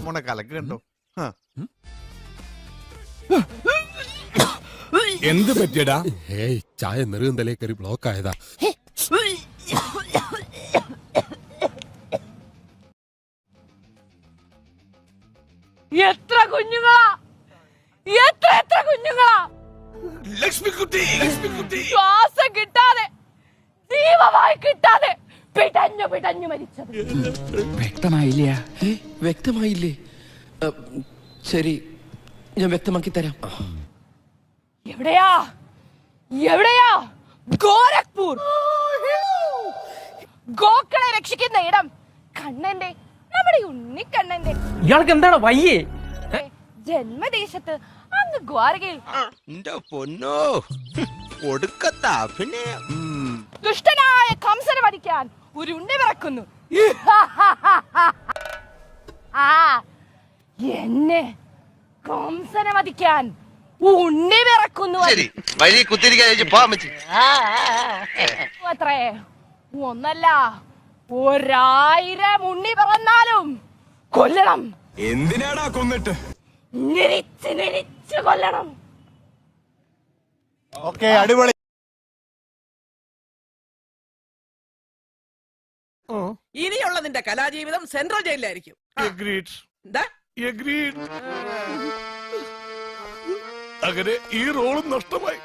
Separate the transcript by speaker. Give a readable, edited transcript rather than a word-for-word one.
Speaker 1: മോനെ കലക്ക് കണ്ടോ?
Speaker 2: എന്ത് പറ്റിയടാ?
Speaker 3: ഏയ് ചായ നെറുകന്തലേ കയറി ബ്ലോക്ക് ആയതാ.
Speaker 4: എത്ര കുഞ്ഞുങ്ങളാ, എത്ര കുഞ്ഞുങ്ങളാ
Speaker 2: ലക്ഷ്മിക്കുട്ടി, ലക്ഷ്മിക്കുട്ടി
Speaker 4: ശ്വാസം കിട്ടാതെ, ജീവമായി കിട്ടാതെ പിടഞ്ഞു പിടഞ്ഞു മരിച്ചത്.
Speaker 5: വ്യക്തമായില്ലേ? ശരി, ഞാൻ വ്യക്തമാക്കി തരാം.
Speaker 4: എവിടെയാ എവിടെയാ? ഗോരഖ്പൂർ. ഗോക്കളെ രക്ഷിക്കുന്ന ഇടം കണ്ണന്റെ, നമ്മുടെ ഉണ്ണിക്കണ്ണന്റെ.
Speaker 6: ഇയാൾക്ക് എന്താണ് വയ്യേ?
Speaker 4: ജന്മദേശത്ത് അങ്ങ് ദ്വാരകയിൽ
Speaker 5: പൊന്നോ ഒടുക്കത്താ. പിന്നെ
Speaker 4: ദുഷ്ടനായ കംസനെ വധിക്കാൻ ഒരു ഉണ്ണി പിറക്കുന്നു. ആ എന്നെ കംസനെ വധിക്കാൻ ഉണ്ണി പിറക്കുന്നു. അത്രേ ഒന്നല്ല, 1000 ഉണ്ണി പിറന്നാലും കൊല്ലണം.
Speaker 2: എന്തിനാടാ കൊന്നിട്ട്?
Speaker 4: നിരിച്ച് കൊല്ലണം.
Speaker 1: ഓക്കെ, അടിപൊളി.
Speaker 7: ഇനിയുള്ള നിന്റെ കലാജീവിതം സെൻട്രൽ ജയിലിലായിരിക്കും.
Speaker 2: അങ്ങനെ ഈ റോളും നഷ്ടമായി.